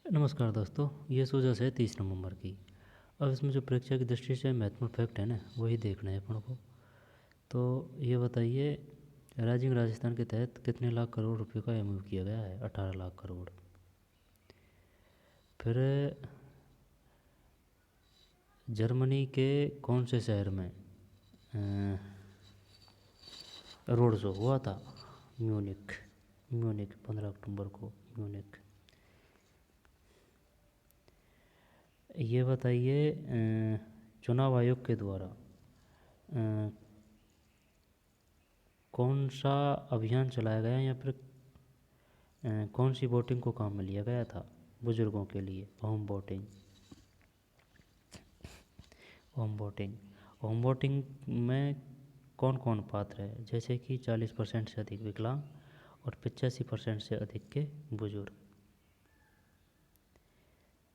नमस्कार दोस्तों, ये सूझबूझ है 30 नवंबर की। अब इसमें जो परीक्षा की दृष्टि से महत्वपूर्ण फैक्ट है ना, वही देखना है अपन को। तो ये बताइए, राइजिंग राजस्थान के तहत कितने लाख करोड़ रुपए का एमओयू किया गया है? 18 लाख करोड़। फिर जर्मनी के कौन से शहर में रोड शो हुआ था? म्यूनिक। म्यूनिक 15 अक्टूबर को, म्यूनिक। ये बताइए, चुनाव आयोग के द्वारा कौन सा अभियान चलाया गया, या फिर कौन सी वोटिंग को काम में लिया गया था बुजुर्गों के लिए? Home voting. Home voting. Home voting में कौन कौन पात्र है? जैसे कि 40% से अधिक विकलांग और 85% से अधिक के बुजुर्ग।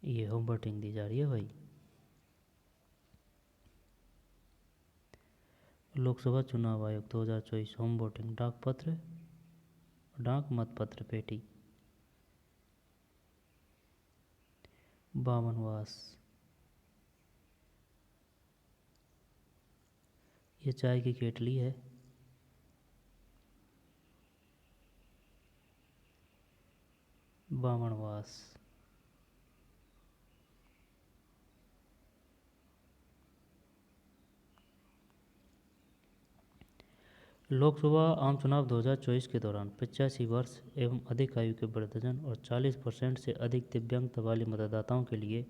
ये होम वोटिंग दी जा रही है भाई। लोकसभा चुनाव आयोग 2024 होम वोटिंग, डाक पत्र, डाक मतपत्र पेटी, बामनवास। ये चाय की केटली है। बामनवास। लोकसभा आम चुनाव 2024 के दौरान 85 वर्ष एवं अधिक आयु के वृद्धजन और 40% से अधिक दिव्यांगता वाले मतदाताओं के लिए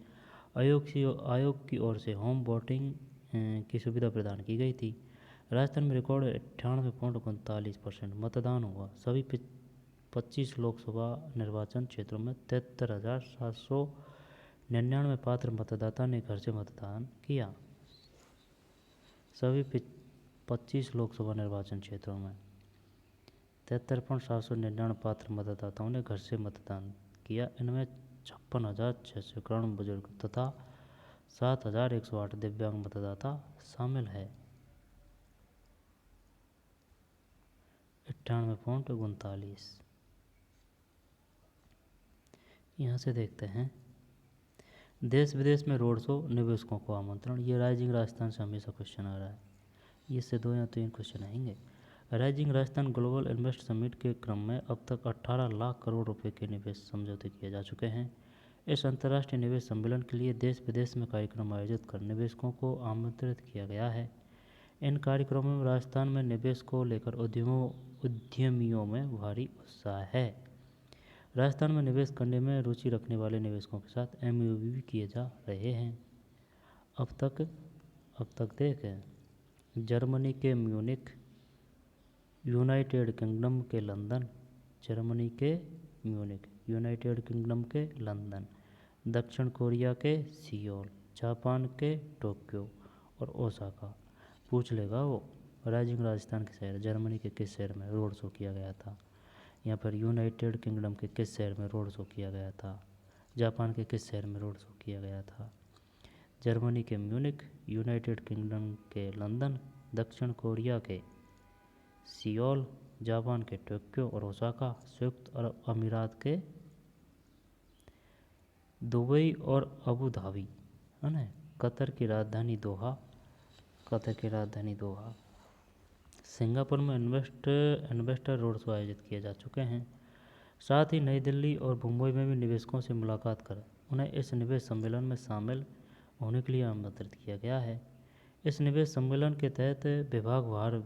आयोग की ओर से होम वोटिंग की सुविधा प्रदान की गई थी। राजस्थान में रिकॉर्ड 98.39% मतदान हुआ। सभी 25 लोकसभा निर्वाचन क्षेत्रों में 73,799 पात्र मतदाता ने घर से मतदान किया। सभी 25 लोकसभा निर्वाचन क्षेत्रों में 73,799 पात्र मतदाताओं ने घर से मतदान किया। इनमें 56,691 बुजुर्ग तथा 7,108 दिव्यांग मतदाता शामिल है। 98.39। यहाँ से देखते हैं, देश विदेश में रोड शो, निवेशकों को आमंत्रण। ये राइजिंग राजस्थान से हमेशा क्वेश्चन आ रहा है। इससे 2 या 3 क्वेश्चन आएंगे। Rising Rajasthan global invest summit के क्रम में अब तक 18 लाख करोड़ रुपए के निवेश समझौते किए जा चुके हैं। इस अंतर्राष्ट्रीय निवेश सम्मेलन के लिए देश विदेश में कार्यक्रम आयोजित कर निवेशकों को आमंत्रित किया गया है। इन कार्यक्रमों में राजस्थान में निवेश को लेकर उद्यमियों में भारी उत्साह है। राजस्थान में निवेश करने में रुचि रखने वाले निवेशकों के साथ एमओयू भी किए जा रहे हैं। अब तक देखें, जर्मनी के म्यूनिक, यूनाइटेड किंगडम के लंदन, जर्मनी के म्यूनिक, यूनाइटेड किंगडम के लंदन, दक्षिण कोरिया के सियोल, जापान के टोक्यो और ओसाका। पूछ लेगा वो, राइजिंग राजस्थान के शहर, जर्मनी के किस शहर में रोड शो किया गया था, या फिर यूनाइटेड किंगडम के किस शहर में रोड शो किया गया था, जापान के किस शहर में रोड शो किया गया था। जर्मनी के म्यूनिक, यूनाइटेड किंगडम के लंदन, दक्षिण कोरिया के सियोल, जापान के टोक्यो और ओसाका, संयुक्त अरब अमीरात के दुबई और अबू धाबी, है ना, कतर की राजधानी दोहा, कतर की राजधानी दोहा। सिंगापुर में इन्वेस्टर रोड शो आयोजित किए जा चुके हैं। साथ ही नई दिल्ली और मुंबई में भी निवेशकों से मुलाकात कर उन्हें इस निवेश सम्मेलन में शामिल होने के लिए आमंत्रित किया गया है। इस निवेश सम्मेलन के तहत विभागवार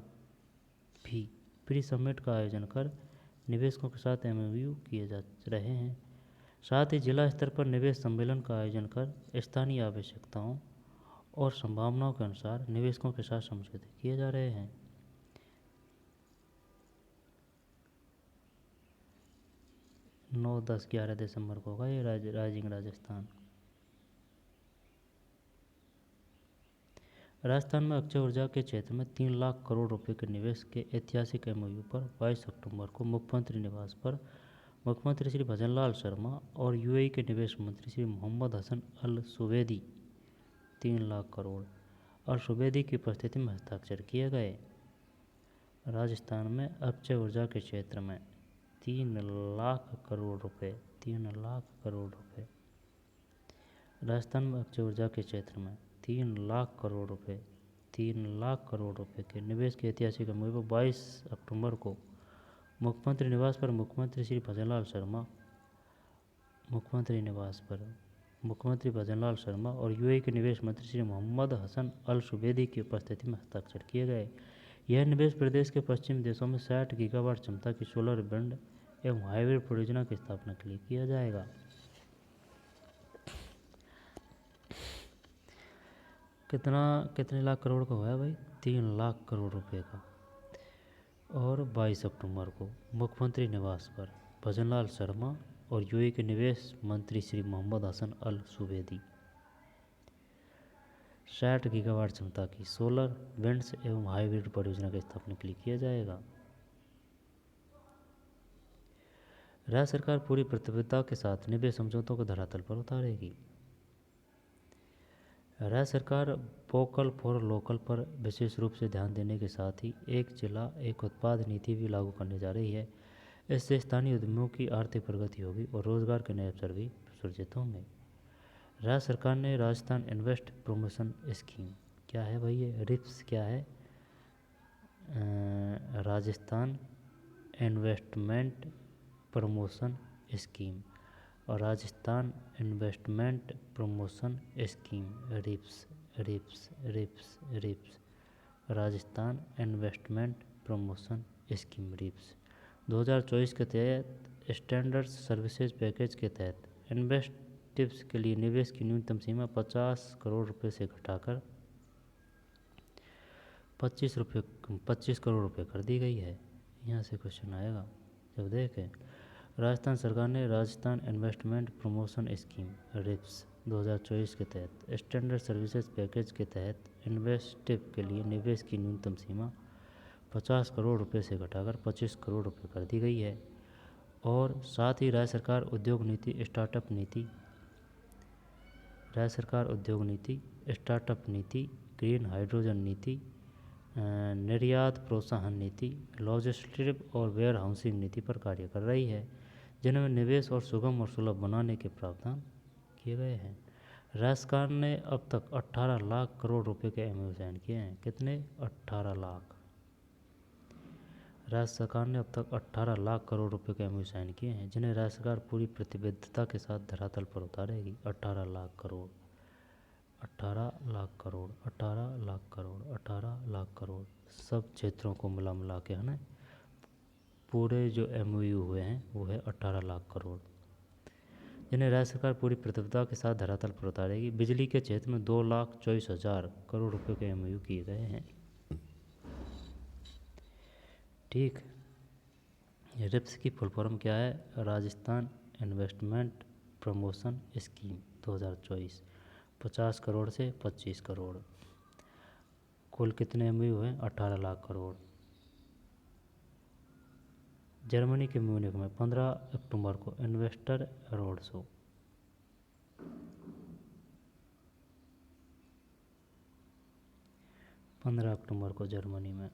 भी प्री समिट का आयोजन कर निवेशकों के साथ एमओयू किए जा रहे हैं। साथ ही जिला स्तर पर निवेश सम्मेलन का आयोजन कर स्थानीय आवश्यकताओं और संभावनाओं के अनुसार निवेशकों के साथ समझौते किए जा रहे हैं। 9, 10, 11 दिसंबर को होगा ये राइजिंग राजस्थान। राजस्थान में अक्षय ऊर्जा के क्षेत्र में 3 लाख करोड़ रुपए के निवेश के ऐतिहासिक एमओयू पर 22 अक्टूबर को मुख्यमंत्री निवास पर मुख्यमंत्री श्री भजनलाल शर्मा और यूएई के निवेश मंत्री श्री मोहम्मद हसन अल सुवेदी 3 लाख करोड़ और सुवेदी की उपस्थिति में हस्ताक्षर किए गए। राजस्थान में अक्षय ऊर्जा के क्षेत्र में 3 लाख करोड़ रुपए, 3 लाख करोड़ रुपए राजस्थान में अक्षय ऊर्जा के क्षेत्र में 3 लाख करोड़ रुपए 3 लाख करोड़ रुपए के निवेश की ऐतिहासिक मुहिम को 22 अक्टूबर को मुख्यमंत्री निवास पर मुख्यमंत्री श्री भजनलाल शर्मा मुख्यमंत्री भजनलाल शर्मा और यूएई के निवेश मंत्री श्री मोहम्मद हसन अल सुबेदी की उपस्थिति में हस्ताक्षर किए गए। यह निवेश प्रदेश के पश्चिमी देशों में 60 गीगावाट क्षमता की सोलर विंड एवं हाइब्रिड परियोजना की स्थापना के लिए किया जाएगा। कितने लाख करोड़ का हुआ है भाई? 3 लाख करोड़ रुपए का। और 22 अक्टूबर को मुख्यमंत्री निवास पर भजनलाल शर्मा और यूएई के निवेश मंत्री श्री मोहम्मद हसन अल सुबेदी 60 गीगावाट क्षमता की सोलर विंड्स एवं हाइब्रिड परियोजना की स्थापना के लिए किया जाएगा। राज्य सरकार पूरी प्रतिबद्धता के साथ निवेश समझौतों को धरातल पर उतारेगी। राज्य सरकार वोकल फॉर लोकल पर विशेष रूप से ध्यान देने के साथ ही एक जिला एक उत्पाद नीति भी लागू करने जा रही है। इससे स्थानीय उद्यमियों की आर्थिक प्रगति होगी और रोजगार के नए अवसर भी सृजित होंगे। राज्य सरकार ने राजस्थान इन्वेस्ट प्रमोशन स्कीम, क्या है भाई ये? रिप्स क्या है? राजस्थान इन्वेस्टमेंट प्रमोशन स्कीम और Rajasthan investment promotion scheme RIPS Rajasthan investment promotion scheme RIPS 2024 के तहत स्टैंडर्ड सर्विसेज पैकेज के तहत इन्वेस्टिव्स के लिए निवेश की न्यूनतम सीमा 50 करोड़ रुपए से घटाकर 25 करोड़ रुपए कर दी गई है। यहाँ से क्वेश्चन आएगा जब देखें। राजस्थान सरकार ने Rajasthan investment promotion scheme RIPS 2024 के तहत स्टैंडर्ड सर्विसेज पैकेज के तहत इन्वेस्टिव के लिए निवेश की न्यूनतम सीमा 50 करोड़ रुपए से घटाकर 25 करोड़ रुपए कर दी गई है। और साथ ही राज्य सरकार उद्योग नीति स्टार्टअप नीति ग्रीन हाइड्रोजन नीति निर्यात प्रोत्साहन नीति लॉजिस्टिक और वेयर हाउसिंग नीति पर कार्य कर रही है, जिनमें निवेश और सुगम और सुलभ बनाने के प्रावधान किए गए हैं। राज्य सरकार ने अब तक 18 लाख करोड़ रुपए के एमओयू साइन किए हैं। कितने? 18 लाख। राज्य सरकार ने अब तक 18 लाख करोड़ रुपए के एमओयू साइन किए हैं, जिन्हें राज्य सरकार पूरी प्रतिबद्धता के साथ धरातल पर उतारेगी। 18 लाख करोड़ 18 लाख करोड़ 18 लाख करोड़ 18 लाख करोड़ सब क्षेत्रों को मिला के, है ना। पूरे जो एमओयू हुए हैं वो है 18 लाख करोड़, जिन्हें राज्य सरकार पूरी प्रतिबद्धता के साथ धरातल पर उतारेगी। बिजली के क्षेत्र में 2,24,000 करोड़ रुपए के एमओयू किए गए हैं। ठीक, रिप्स की फुल फॉर्म क्या है? Rajasthan investment promotion scheme 2024। 50 crore से 25 करोड़। कुल कितने एमओयू हैं? 18 लाख करोड़। जर्मनी के म्यूनिख में 15 अक्टूबर को इन्वेस्टर रोड शो। अक्टूबर को जर्मनी में।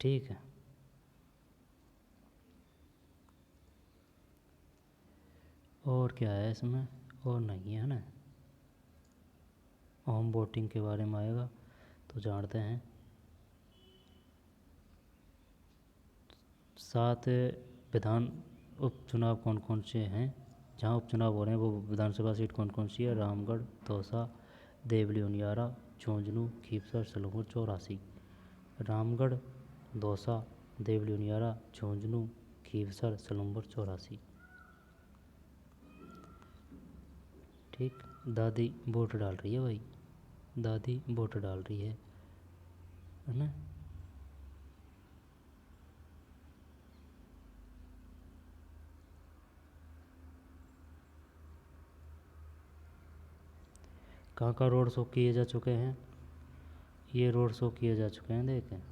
ठीक है, और क्या है इसमें? और नहीं है ना। होम वोटिंग के बारे में आएगा तो जानते हैं। 7 विधान उपचुनाव कौन कौन से हैं? जहाँ उपचुनाव हो रहे हैं वो विधानसभा सीट कौन कौन सी है? रामगढ़, दौसा, देवली उनियारा, झुंझुनू, खीपसर, सलूमपुर, चौरासी। रामगढ़, दौसा, देवली उनियारा, झुंझुनू, खीपसर, सलूमपुर, चौरासी। ठीक, दादी वोट डाल रही है भाई, दादी वोट डाल रही है ना। कहाँ रोड शो किए जा चुके हैं? ये रोड शो किए जा चुके हैं, देखें।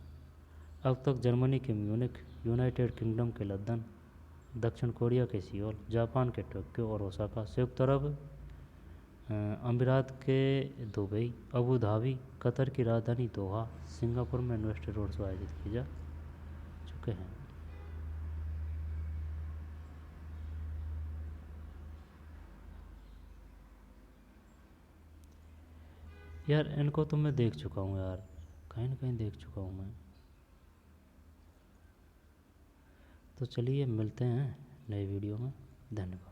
अब तक जर्मनी के म्यूनिख, यूनाइटेड किंगडम के लंदन, दक्षिण कोरिया के सियोल, जापान के टोक्यो और ओसाका, संयुक्त अरब अमीरात के दुबई, अबू धाबी, कतर की राजधानी दोहा, सिंगापुर में इन्वेस्टर रोड शो आयोजित किए जा चुके हैं। यार इनको तो मैं देख चुका हूँ यार, कहीं ना कहीं देख चुका हूँ मैं। तो चलिए मिलते हैं नए वीडियो में। धन्यवाद।